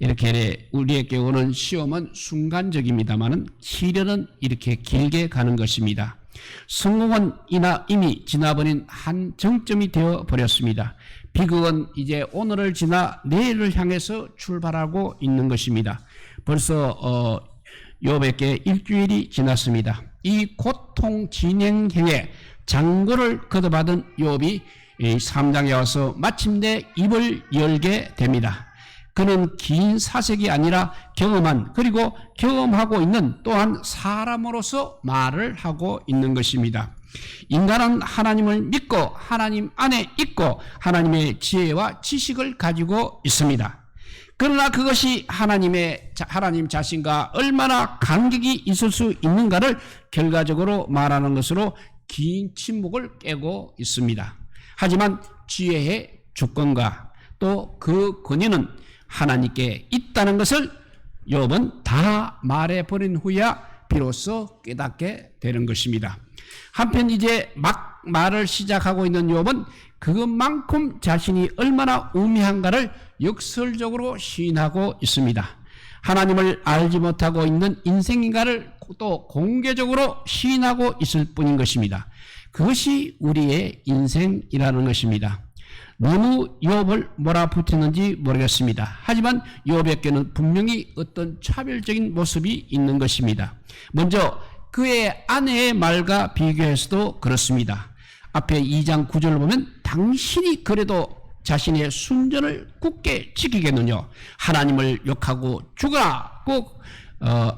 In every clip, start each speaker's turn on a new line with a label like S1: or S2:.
S1: 이렇게 우리에게 오는 시험은 순간적입니다만은 시련은 이렇게 길게 가는 것입니다. 성공은 이미 지나버린 한 정점이 되어 버렸습니다. 비극은 이제 오늘을 지나 내일을 향해서 출발하고 있는 것입니다. 벌써 욥에게 일주일이 지났습니다. 이 고통 진행형에 장고를 거둬받은 욥이 3장에 와서 마침내 입을 열게 됩니다. 그는 긴 사색이 아니라 경험한, 그리고 경험하고 있는 또한 사람으로서 말을 하고 있는 것입니다. 인간은 하나님을 믿고 하나님 안에 있고 하나님의 지혜와 지식을 가지고 있습니다. 그러나 그것이 하나님 자신과 얼마나 간격이 있을 수 있는가를 결과적으로 말하는 것으로 긴 침묵을 깨고 있습니다. 하지만 지혜의 주권과 또 그 권위는 하나님께 있다는 것을 욥은 다 말해버린 후야 비로소 깨닫게 되는 것입니다. 한편 이제 막 말을 시작하고 있는 욥은 그것만큼 자신이 얼마나 우매한가를 역설적으로 시인하고 있습니다. 하나님을 알지 못하고 있는 인생인가를 또 공개적으로 시인하고 있을 뿐인 것입니다. 그것이 우리의 인생이라는 것입니다. 너무 욥을 몰아붙이는지 모르겠습니다. 하지만 욥에게는 분명히 어떤 차별적인 모습이 있는 것입니다. 먼저 그의 아내의 말과 비교해서도 그렇습니다. 앞에 2장 9절을 보면 당신이 그래도 자신의 순전을 굳게 지키겠느냐, 하나님을 욕하고 죽어라, 꼭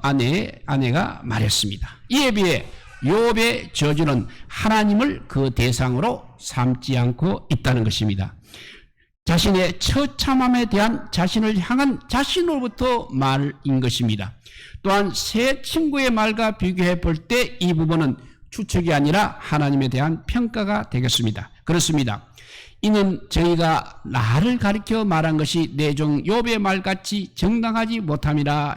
S1: 아내가 말했습니다. 이에 비해 욥의 저주는 하나님을 그 대상으로 삼지 않고 있다는 것입니다. 자신의 처참함에 대한 자신을 향한 자신으로부터 말인 것입니다. 또한 새 친구의 말과 비교해 볼 때 이 부분은 추측이 아니라 하나님에 대한 평가가 되겠습니다. 그렇습니다. 이는 저희가 나를 가리켜 말한 것이 내 종 욥의 말같이 정당하지 못함이라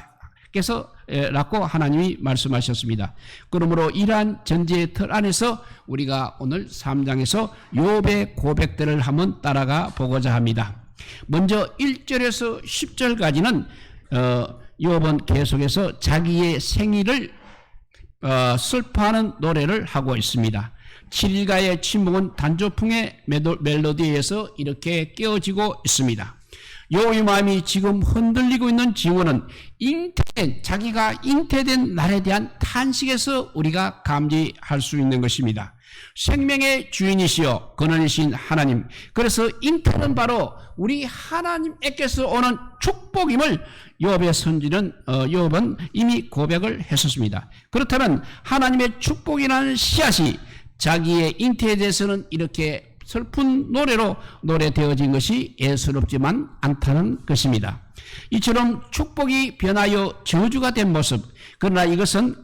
S1: 라고 하나님이 말씀하셨습니다. 그러므로 이러한 전제의 틀 안에서 우리가 오늘 3장에서 욥의 고백들을 한번 따라가 보고자 합니다. 먼저 1절에서 10절까지는 욥은 계속해서 자기의 생일을 슬퍼하는 노래를 하고 있습니다. 7일가의 침묵은 단조풍의 멜로디에 의해서 이렇게 깨어지고 있습니다. 욥의 마음이 지금 흔들리고 있는 징후는 자기가 잉태된 날에 대한 탄식에서 우리가 감지할 수 있는 것입니다. 생명의 주인이시여 근원이신 하나님, 그래서 잉태는 바로 우리 하나님께서 오는 축복임을 욥의 선지는 욥은 이미 고백을 했었습니다. 그렇다면 하나님의 축복이라는 씨앗이 자기의 잉태에 대해서는 이렇게 슬픈 노래로 노래되어진 것이 예스럽지만 않다는 것입니다. 이처럼 축복이 변하여 저주가 된 모습, 그러나 이것은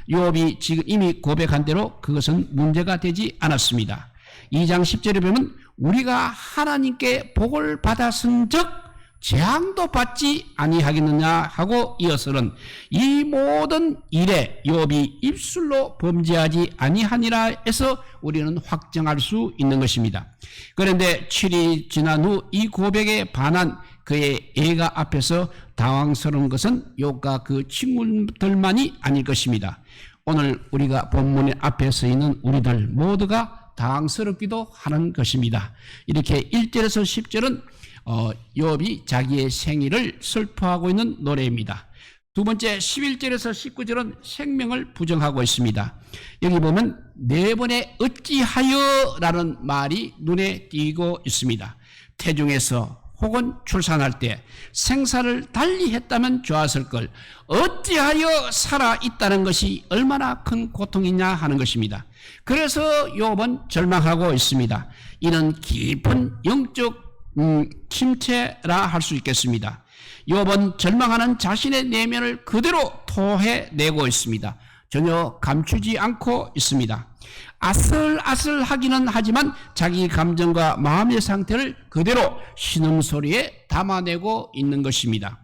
S1: 욥이 지금 이미 고백한 대로 그것은 문제가 되지 않았습니다. 2장 10절에 보면 우리가 하나님께 복을 받았은즉 재앙도 받지 아니하겠느냐 하고 이어서는 이 모든 일에 욥이 입술로 범죄하지 아니하니라 해서 우리는 확정할 수 있는 것입니다. 그런데 7이 지난 후 이 고백에 반한 그의 애가 앞에서 당황스러운 것은 욥과 그 친구들만이 아닐 것입니다. 오늘 우리가 본문 앞에 서 있는 우리들 모두가 당황스럽기도 하는 것입니다. 이렇게 1절에서 10절은 욥이 자기의 생일을 슬퍼하고 있는 노래입니다. 두 번째 11절에서 19절은 생명을 부정하고 있습니다. 여기 보면 네 번의 어찌하여 라는 말이 눈에 띄고 있습니다. 태중에서 혹은 출산할 때 생사를 달리 했다면 좋았을 걸 어찌하여 살아있다는 것이 얼마나 큰 고통이냐 하는 것입니다. 그래서 욥은 절망하고 있습니다. 이는 깊은 영적 침체라 할 수 있겠습니다. 욥은 절망하는 자신의 내면을 그대로 토해내고 있습니다. 전혀 감추지 않고 있습니다. 아슬아슬하기는 하지만 자기 감정과 마음의 상태를 그대로 신음소리에 담아내고 있는 것입니다.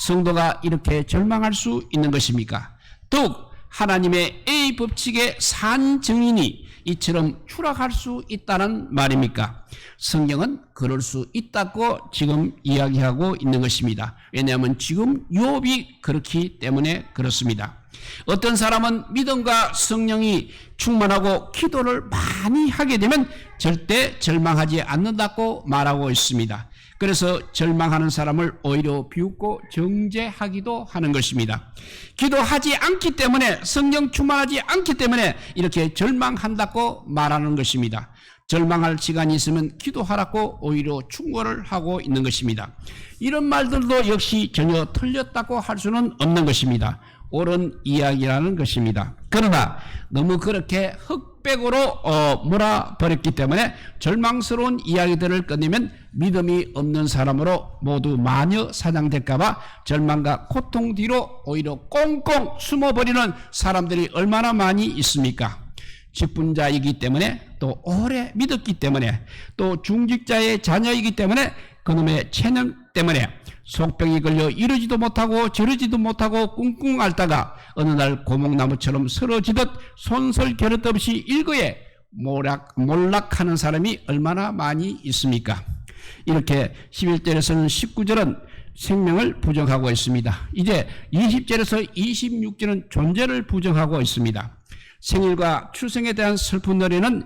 S1: 성도가 이렇게 절망할 수 있는 것입니까? 더욱 하나님의 A 법칙의 산 증인이 이처럼 추락할 수 있다는 말입니까? 성경은 그럴 수 있다고 지금 이야기하고 있는 것입니다. 왜냐하면 지금 욥이 그렇기 때문에 그렇습니다. 어떤 사람은 믿음과 성령이 충만하고 기도를 많이 하게 되면 절대 절망하지 않는다고 말하고 있습니다. 그래서 절망하는 사람을 오히려 비웃고 정죄하기도 하는 것입니다. 기도하지 않기 때문에, 성령 충만하지 않기 때문에 이렇게 절망한다고 말하는 것입니다. 절망할 시간이 있으면 기도하라고 오히려 충고를 하고 있는 것입니다. 이런 말들도 역시 전혀 틀렸다고 할 수는 없는 것입니다. 옳은 이야기라는 것입니다. 그러나 너무 그렇게 흑백으로 몰아버렸기 때문에 절망스러운 이야기들을 꺼내면 믿음이 없는 사람으로 모두 마녀 사냥될까봐 절망과 고통 뒤로 오히려 꽁꽁 숨어버리는 사람들이 얼마나 많이 있습니까? 직분자이기 때문에, 또 오래 믿었기 때문에, 또 중직자의 자녀이기 때문에, 그놈의 체념 때문에 속병이 걸려 이러지도 못하고 저러지도 못하고 꿍꿍 앓다가 어느 날 고목나무처럼 쓰러지듯 손설 겨릇 없이 일거에 몰락하는 사람이 얼마나 많이 있습니까? 이렇게 11절에서는 19절은 생명을 부정하고 있습니다. 이제 20절에서 26절은 존재를 부정하고 있습니다. 생일과 출생에 대한 슬픈 노래는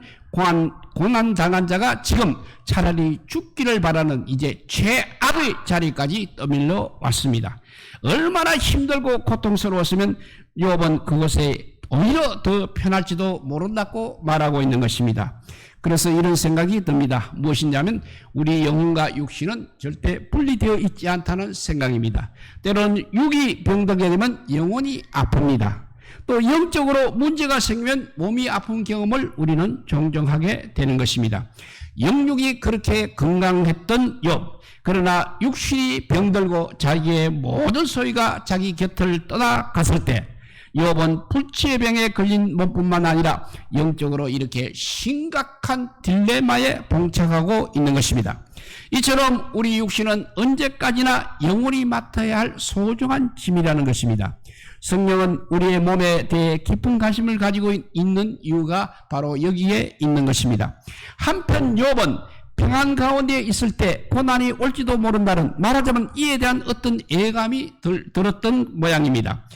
S1: 고난당한 자가 지금 차라리 죽기를 바라는 이제 최악의 자리까지 떠밀러 왔습니다. 얼마나 힘들고 고통스러웠으면 욥은 그것에 오히려 더 편할지도 모른다고 말하고 있는 것입니다. 그래서 이런 생각이 듭니다. 무엇이냐면 우리 영혼과 육신은 절대 분리되어 있지 않다는 생각입니다. 때로는 육이 병들게 되면 영혼이 아픕니다. 또 영적으로 문제가 생기면 몸이 아픈 경험을 우리는 종종 하게 되는 것입니다. 영육이 그렇게 건강했던 욥, 그러나 육신이 병들고 자기의 모든 소유가 자기 곁을 떠나갔을 때 욥은 불치의 병에 걸린 몸뿐만 아니라 영적으로 이렇게 심각한 딜레마에 봉착하고 있는 것입니다. 이처럼 우리 육신은 언제까지나 영혼이 맡아야 할 소중한 짐이라는 것입니다. 성령은 우리의 몸에 대해 깊은 관심을 가지고 있는 이유가 바로 여기에 있는 것입니다. 한편 욥은 평안 가운데 있을 때 고난이 올지도 모른다는, 말하자면 이에 대한 어떤 예감이 들었던 모양입니다.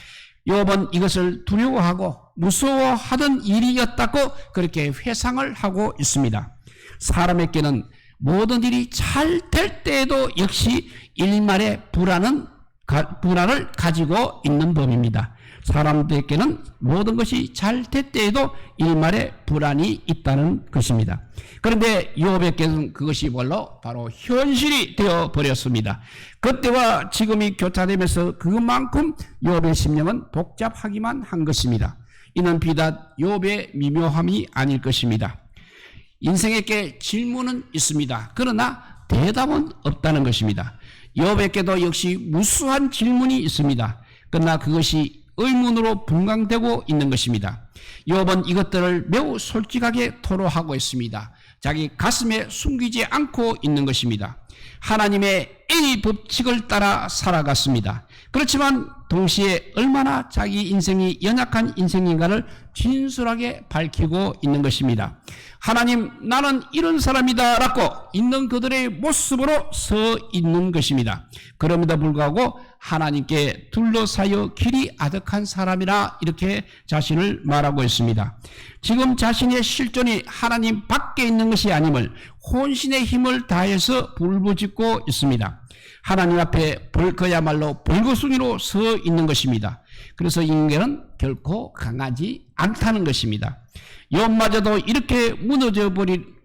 S1: 욥은 이것을 두려워하고 무서워하던 일이었다고 그렇게 회상을 하고 있습니다. 사람에게는 모든 일이 잘 될 때에도 역시 일말의 불안을 가지고 있는 법입니다. 사람들에게는 모든 것이 잘 될 때에도 일말의 불안이 있다는 것입니다. 그런데 욥에게는 그것이 바로 현실이 되어 버렸습니다. 그때와 지금이 교차되면서 그만큼 욥의 심령은 복잡하기만 한 것입니다. 이는 비단 욥의 미묘함이 아닐 것입니다. 인생에게 질문은 있습니다. 그러나 대답은 없다는 것입니다. 욥에게도 역시 무수한 질문이 있습니다. 그러나 그것이 의문으로 분광되고 있는 것입니다. 욥은 이것들을 매우 솔직하게 토로하고 있습니다. 자기 가슴에 숨기지 않고 있는 것입니다. 하나님의 A 법칙을 따라 살아갔습니다. 그렇지만 동시에 얼마나 자기 인생이 연약한 인생인가를 진솔하게 밝히고 있는 것입니다. 하나님, 나는 이런 사람이다 라고 있는 그들의 모습으로 서 있는 것입니다. 그럼에도 불구하고 하나님께 둘러싸여 길이 아득한 사람이라 이렇게 자신을 말하고 있습니다. 지금 자신의 실존이 하나님 밖에 있는 것이 아님을 혼신의 힘을 다해서 불부짓고 있습니다. 하나님 앞에 그야말로 벌거숭이로 서 있는 것입니다. 그래서 인간은 결코 강하지 않다는 것입니다. 욥마저도 이렇게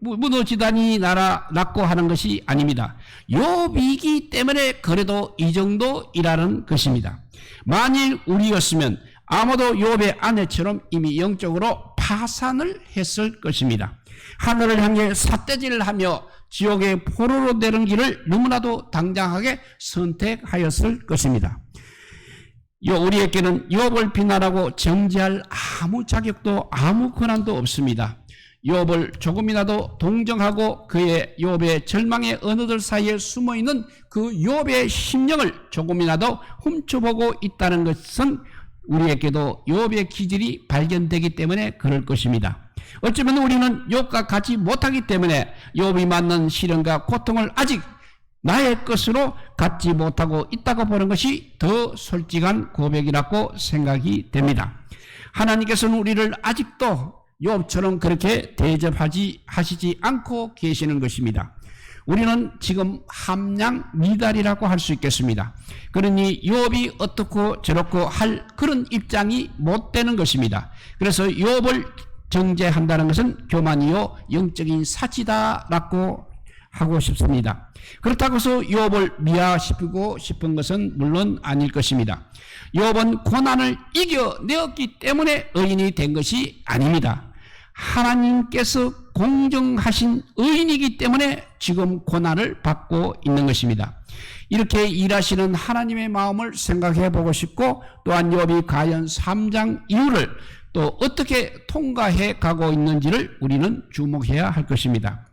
S1: 무너지다니 나라라고 하는 것이 아닙니다. 욥이기 때문에 그래도 이 정도이라는 것입니다. 만일 우리였으면 아무도 욥의 아내처럼 이미 영적으로 파산을 했을 것입니다. 하늘을 향해 삿대질을 하며 지옥의 포로로 내는 길을 너무나도 당당하게 선택하였을 것입니다. 우리에게는 욥을 비난하고 정죄할 아무 자격도 아무 권한도 없습니다. 욥을 조금이라도 동정하고 그의 욥의 절망의 언어들 사이에 숨어있는 그 욥의 심령을 조금이라도 훔쳐보고 있다는 것은 우리에게도 욥의 기질이 발견되기 때문에 그럴 것입니다. 어쩌면 우리는 욥과 같이 못하기 때문에 욥이 만난 시련과 고통을 아직 나의 것으로 갖지 못하고 있다고 보는 것이 더 솔직한 고백이라고 생각이 됩니다. 하나님께서는 우리를 아직도 욥처럼 그렇게 하시지 않고 계시는 것입니다. 우리는 지금 함량미달이라고 할 수 있겠습니다. 그러니 욥이 어떻고 저렇고 할 그런 입장이 못 되는 것입니다. 그래서 욥을 정죄한다는 것은 교만이요 영적인 사치다라고 하고 싶습니다. 그렇다고 해서 욥을 미화시키고 싶은 것은 물론 아닐 것입니다. 욥은 고난을 이겨내었기 때문에 의인이 된 것이 아닙니다. 하나님께서 공정하신 의인이기 때문에 지금 고난을 받고 있는 것입니다. 이렇게 일하시는 하나님의 마음을 생각해 보고 싶고, 또한 욥이 가연 3장 이후를 또 어떻게 통과해 가고 있는지를 우리는 주목해야 할 것입니다.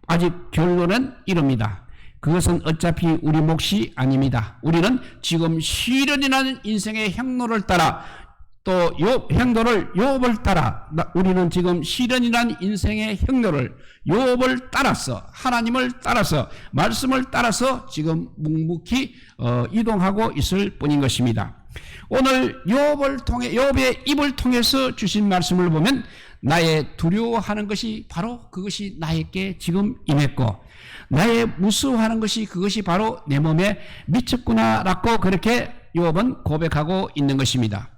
S1: 아직 결론은 이럽니다. 그것은 어차피 우리 몫이 아닙니다. 우리는 지금 시련이라는 인생의 행로를 따라 또 욥을 따라 우리는 지금 시련이라는 인생의 행로를 욥을 따라서 하나님을 따라서 말씀을 따라서 지금 묵묵히 이동하고 있을 뿐인 것입니다. 오늘 욥의 입을 통해서 주신 말씀을 보면 나의 두려워하는 것이 바로 그것이 나에게 지금 임했고 나의 무서워하는 것이 그것이 바로 내 몸에 미쳤구나라고 그렇게 욥은 고백하고 있는 것입니다.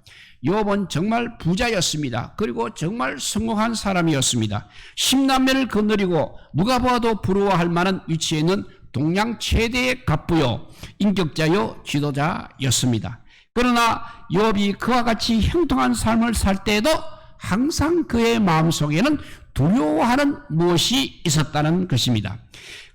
S1: 욥은 정말 부자였습니다. 그리고 정말 성공한 사람이었습니다. 10남매를 거느리고 누가 봐도 부러워할 만한 위치에 있는 동양 최대의 갑부요 인격자요 지도자였습니다. 그러나 욥이 그와 같이 형통한 삶을 살 때에도 항상 그의 마음속에는 두려워하는 무엇이 있었다는 것입니다.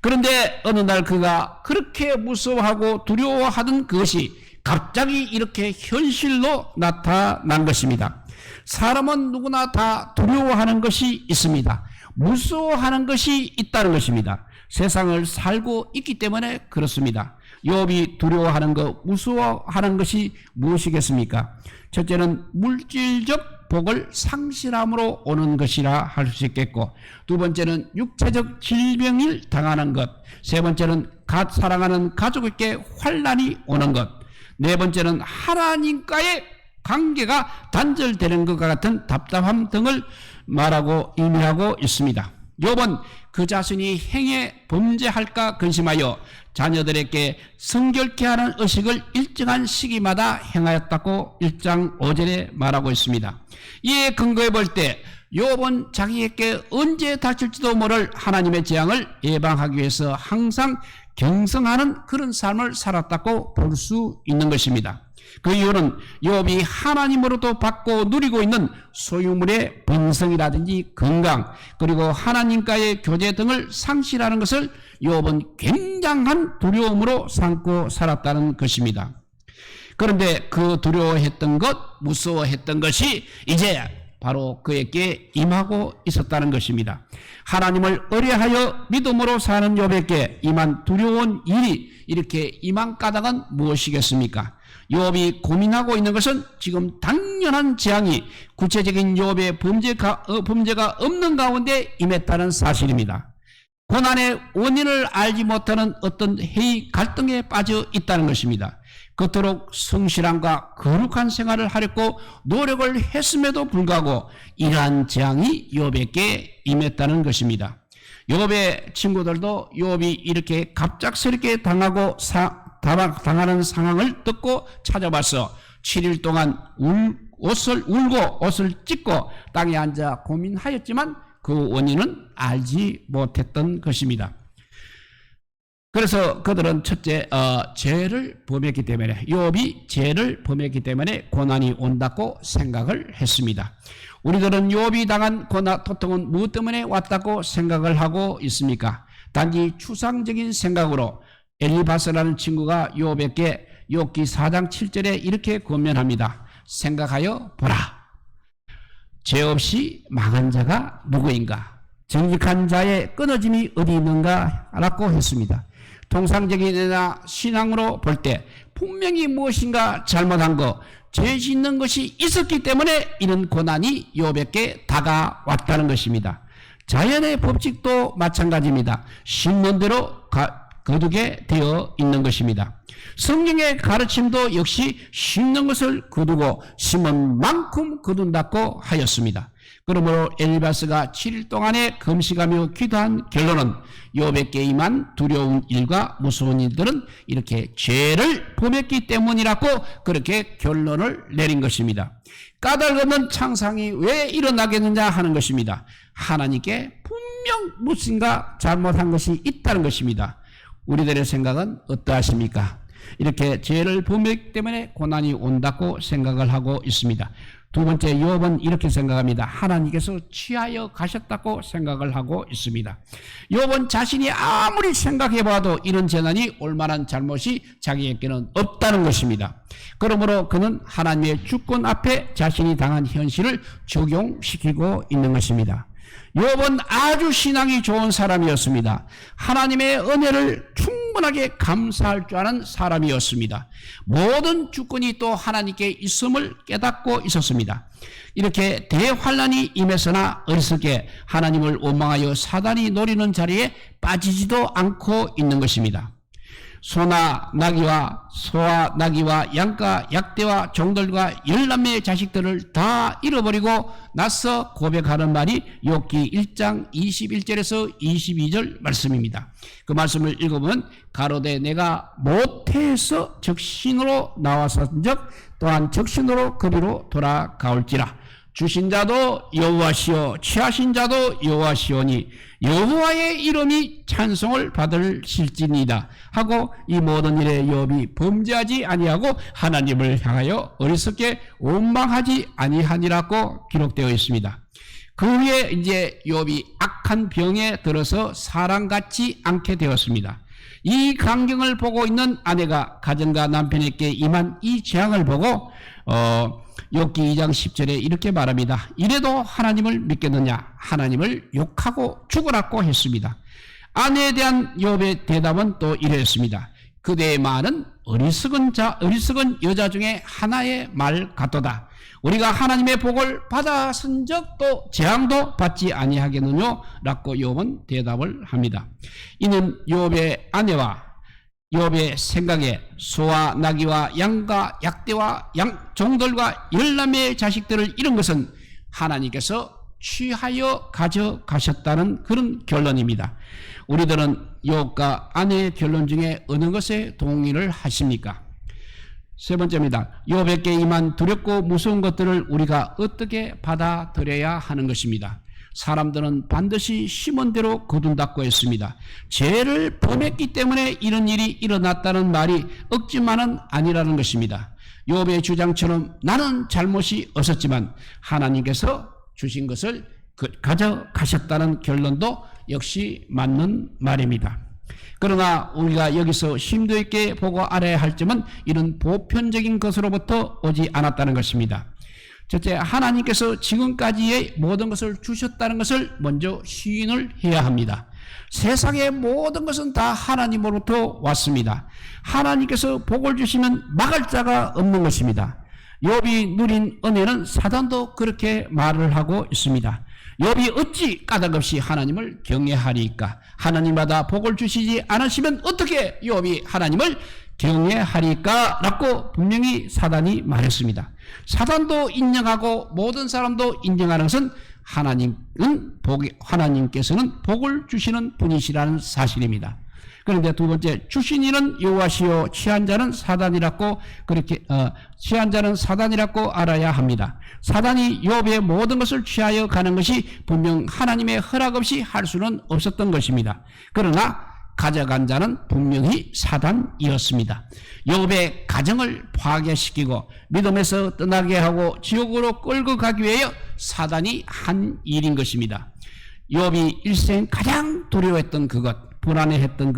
S1: 그런데 어느 날 그가 그렇게 무서워하고 두려워하던 그것이 갑자기 이렇게 현실로 나타난 것입니다. 사람은 누구나 다 두려워하는 것이 있습니다. 무서워하는 것이 있다는 것입니다. 세상을 살고 있기 때문에 그렇습니다. 욥이 두려워하는 것, 무서워하는 것이 무엇이겠습니까? 첫째는 물질적 복을 상실함으로 오는 것이라 할 수 있겠고, 두 번째는 육체적 질병을 당하는 것, 세 번째는 사랑하는 가족에게 환난이 오는 것, 네 번째는 하나님과의 관계가 단절되는 것과 같은 답답함 등을 의미하고 있습니다. 욥은 그 자신이 행해 범죄할까 근심하여 자녀들에게 성결케 하는 의식을 일정한 시기마다 행하였다고 1장 5절에 말하고 있습니다. 이에 근거해 볼 때 욥은 자기에게 언제 닥칠지도 모를 하나님의 재앙을 예방하기 위해서 항상 경성하는 그런 삶을 살았다고 볼 수 있는 것입니다. 그 이유는 욥이 하나님으로부터 받고 누리고 있는 소유물의 번성이라든지 건강, 그리고 하나님과의 교제 등을 상실하는 것을 욥은 굉장한 두려움으로 삼고 살았다는 것입니다. 그런데 그 두려워했던 것, 무서워했던 것이 이제 바로 그에게 임하고 있었다는 것입니다. 하나님을 의뢰하여 믿음으로 사는 욥에게 임한 두려운 일이 이렇게 임한 까닭은 무엇이겠습니까? 욥이 고민하고 있는 것은 지금 당연한 재앙이 구체적인 욥의 범죄가 없는 가운데 임했다는 사실입니다. 고난의 원인을 알지 못하는 어떤 회의 갈등에 빠져 있다는 것입니다. 그토록 성실함과 거룩한 생활을 하려고 노력을 했음에도 불구하고 이러한 재앙이 욥에게 임했다는 것입니다. 욥의 친구들도 욥이 이렇게 갑작스럽게 당하는 상황을 듣고 찾아와서 7일 동안 옷을 찢고 땅에 앉아 고민하였지만 그 원인은 알지 못했던 것입니다. 그래서 그들은 첫째 죄를 범했기 때문에 욥이 죄를 범했기 때문에 고난이 온다고 생각을 했습니다. 우리들은 욥이 당한 고통은 무엇 때문에 왔다고 생각을 하고 있습니까? 단지 추상적인 생각으로 엘리바스라는 친구가 욥에게 욥기 4장 7절에 이렇게 권면합니다. 생각하여 보라. 죄 없이 망한 자가 누구인가? 정직한 자의 끊어짐이 어디 있는가? 라고 했습니다. 통상적인 신앙으로 볼 때 분명히 무엇인가 잘못한 거, 죄 짓는 것이 있었기 때문에 이런 고난이 욥에게 다가왔다는 것입니다. 자연의 법칙도 마찬가지입니다. 심는 대로 거두게 되어 있는 것입니다. 성경의 가르침도 역시 심는 것을 거두고 심은 만큼 거둔다고 하였습니다. 그러므로 엘리바스가 7일 동안에 금식하며 기도한 결론은 욥에게 임한 두려운 일과 무서운 일들은 이렇게 죄를 범했기 때문이라고 그렇게 결론을 내린 것입니다. 까닭없는 창상이 왜 일어나겠느냐 하는 것입니다. 하나님께 분명 무엇인가 잘못한 것이 있다는 것입니다. 우리들의 생각은 어떠하십니까? 이렇게 죄를 범했기 때문에 고난이 온다고 생각을 하고 있습니다. 두 번째, 욥은 이렇게 생각합니다. 하나님께서 취하여 가셨다고 생각을 하고 있습니다. 욥은 자신이 아무리 생각해봐도 이런 재난이 올 만한 잘못이 자기에게는 없다는 것입니다. 그러므로 그는 하나님의 주권 앞에 자신이 당한 현실을 적용시키고 있는 것입니다. 욥은 아주 신앙이 좋은 사람이었습니다. 하나님의 은혜를 충분하게 감사할 줄 아는 사람이었습니다. 모든 주권이 또 하나님께 있음을 깨닫고 있었습니다. 이렇게 대환란이 임했으나 어리석게 하나님을 원망하여 사단이 노리는 자리에 빠지지도 않고 있는 것입니다. 소와 나귀와 양과 약대와 종들과 10남매의 자식들을 다 잃어버리고 나서 고백하는 말이 욥기 1장 21절에서 22절 말씀입니다. 그 말씀을 읽어보면 가로되 내가 모태에서 적신으로 나왔은즉 또한 적신으로 그리로 돌아가올지라. 주신 자도 여호와시요 취하신 자도 여호와시오니 여호와의 이름이 찬송을 받으실지니이다 하고 이 모든 일에 욥이 범죄하지 아니하고 하나님을 향하여 어리석게 원망하지 아니하니라고 기록되어 있습니다. 그 후에 이제 욥이 악한 병에 들어서 사람같지 않게 되었습니다. 이 광경을 보고 있는 아내가 가정과 남편에게 임한 이 재앙을 보고 욥기 2장 10절에 이렇게 말합니다. 이래도 하나님을 믿겠느냐? 하나님을 욕하고 죽으라고 했습니다. 아내에 대한 욥의 대답은 또 이랬습니다. 그대의 말은 어리석은 여자 중에 하나의 말 같도다. 우리가 하나님의 복을 받았은즉 또 재앙도 받지 아니하겠느냐? 라고 욥은 대답을 합니다. 이는 욥의 아내와 욥의 생각에 소와 나귀와 양과 약대와 종들과 10남매의 자식들을 잃은 것은 하나님께서 취하여 가져가셨다는 그런 결론입니다. 우리들은 욥과 아내의 결론 중에 어느 것에 동의를 하십니까? 세 번째입니다. 욥에게 임한 두렵고 무서운 것들을 우리가 어떻게 받아들여야 하는 것입니다. 사람들은 반드시 심은 대로 거둔다고 했습니다. 죄를 범했기 때문에 이런 일이 일어났다는 말이 억지만은 아니라는 것입니다. 욥의 주장처럼 나는 잘못이 없었지만 하나님께서 주신 것을 가져가셨다는 결론도 역시 맞는 말입니다. 그러나 우리가 여기서 심도 있게 보고 알아야 할 점은 이런 보편적인 것으로부터 오지 않았다는 것입니다. 첫째, 하나님께서 지금까지의 모든 것을 주셨다는 것을 먼저 시인을 해야 합니다. 세상의 모든 것은 다 하나님으로부터 왔습니다. 하나님께서 복을 주시면 막을 자가 없는 것입니다. 욥이 누린 은혜는 사단도 그렇게 말을 하고 있습니다. 욥이 어찌 까닭없이 하나님을 경외하리까? 하나님마다 복을 주시지 않으시면 어떻게 욥이 하나님을 경외하리까? 라고 분명히 사단이 말했습니다. 사단도 인정하고 모든 사람도 인정하는 것은 하나님께서는 복을 주시는 분이시라는 사실입니다. 그런데 두 번째, 주신 이는 여호와시요 취한 자는 사단이라고 그렇게 취한 자는 사단이라고 알아야 합니다. 사단이 욥의 모든 것을 취하여 가는 것이 분명 하나님의 허락 없이 할 수는 없었던 것입니다. 그러나 가져간 자는 분명히 사단이었습니다. 욥의 가정을 파괴시키고 믿음에서 떠나게 하고 지옥으로 끌고 가기 위하여 사단이 한 일인 것입니다. 욥이 일생 가장 두려워했던 그것, 불안해했던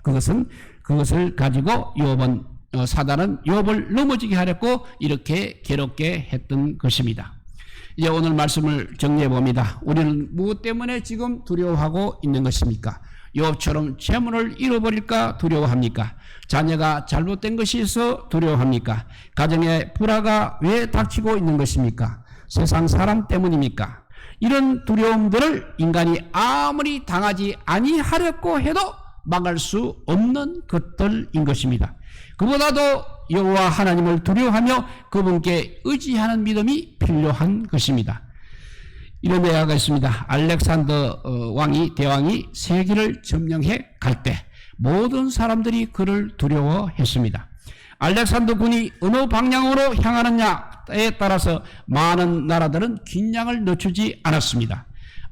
S1: 그것을 가지고 사단은 욥을 넘어지게 하려고 이렇게 괴롭게 했던 것입니다. 이제 오늘 말씀을 정리해 봅니다. 우리는 무엇 때문에 지금 두려워하고 있는 것입니까? 욥처럼 재물을 잃어버릴까 두려워합니까? 자녀가 잘못된 것이 있어 두려워합니까? 가정에 불화가 왜 닥치고 있는 것입니까? 세상 사람 때문입니까? 이런 두려움들을 인간이 아무리 당하지 아니하려고 해도 막을 수 없는 것들인 것입니다. 그보다도 여호와 하나님을 두려워하며 그분께 의지하는 믿음이 필요한 것입니다. 이런 예화가 있습니다. 알렉산더 대왕이 세계를 점령해 갈 때 모든 사람들이 그를 두려워했습니다. 알렉산더 군이 어느 방향으로 향하느냐에 따라서 많은 나라들은 긴장을 늦추지 않았습니다.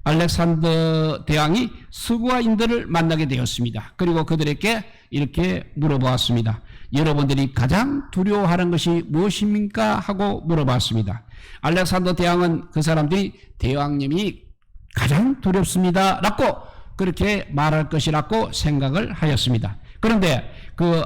S1: 알렉산더 대왕이 서구화인들을 만나게 되었습니다. 그리고 그들에게 이렇게 물어보았습니다. 여러분들이 가장 두려워하는 것이 무엇입니까? 하고 물어봤습니다. 알렉산더 대왕은 그 사람들이 대왕님이 가장 두렵습니다 라고 그렇게 말할 것이라고 생각을 하였습니다. 그런데 그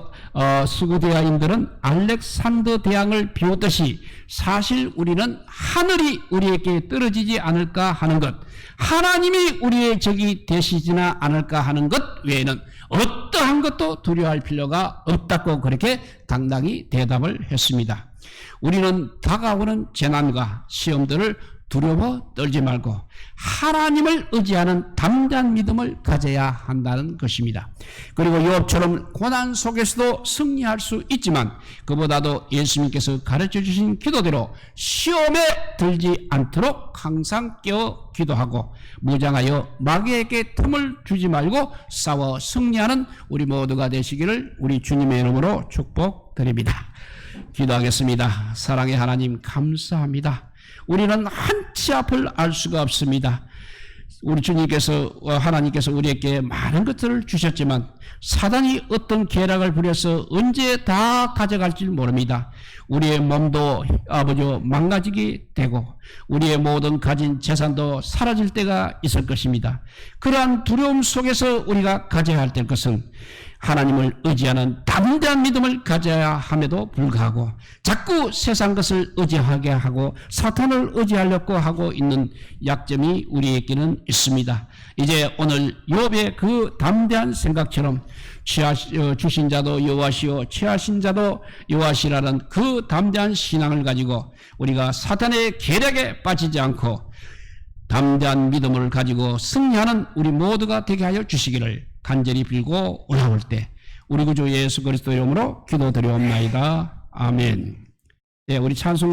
S1: 서구대왕인들은 알렉산더 대왕을 비웃듯이 사실 우리는 하늘이 우리에게 떨어지지 않을까 하는 것, 하나님이 우리의 적이 되시지나 않을까 하는 것 외에는 어떠한 것도 두려워할 필요가 없다고 그렇게 당당히 대답을 했습니다. 우리는 다가오는 재난과 시험들을 두려워 떨지 말고 하나님을 의지하는 담대한 믿음을 가져야 한다는 것입니다. 그리고 욥처럼 고난 속에서도 승리할 수 있지만 그보다도 예수님께서 가르쳐 주신 기도대로 시험에 들지 않도록 항상 깨어 기도하고 무장하여 마귀에게 틈을 주지 말고 싸워 승리하는 우리 모두가 되시기를 우리 주님의 이름으로 축복드립니다. 기도하겠습니다. 사랑의 하나님 감사합니다. 우리는 한치 앞을 알 수가 없습니다. 우리 주님께서 하나님께서 우리에게 많은 것들을 주셨지만 사단이 어떤 계략을 부려서 언제 다 가져갈지 모릅니다. 우리의 몸도 아버지 망가지게 되고 우리의 모든 가진 재산도 사라질 때가 있을 것입니다. 그러한 두려움 속에서 우리가 가져야 할 것은 하나님을 의지하는 담대한 믿음을 가져야 함에도 불구하고 자꾸 세상 것을 의지하게 하고 사탄을 의지하려고 하고 있는 약점이 우리에게는 있습니다. 이제 오늘 욥의 그 담대한 생각처럼 주신 자도 여호와시요 취하신 자도 여호와시라는 그 담대한 신앙을 가지고 우리가 사탄의 계략에 빠지지 않고 담대한 믿음을 가지고 승리하는 우리 모두가 되게 하여 주시기를 간절히 빌고 올라올 때 우리 구주 예수 그리스도 이름으로 기도드리옵나이다. 아멘. 네, 우리 찬송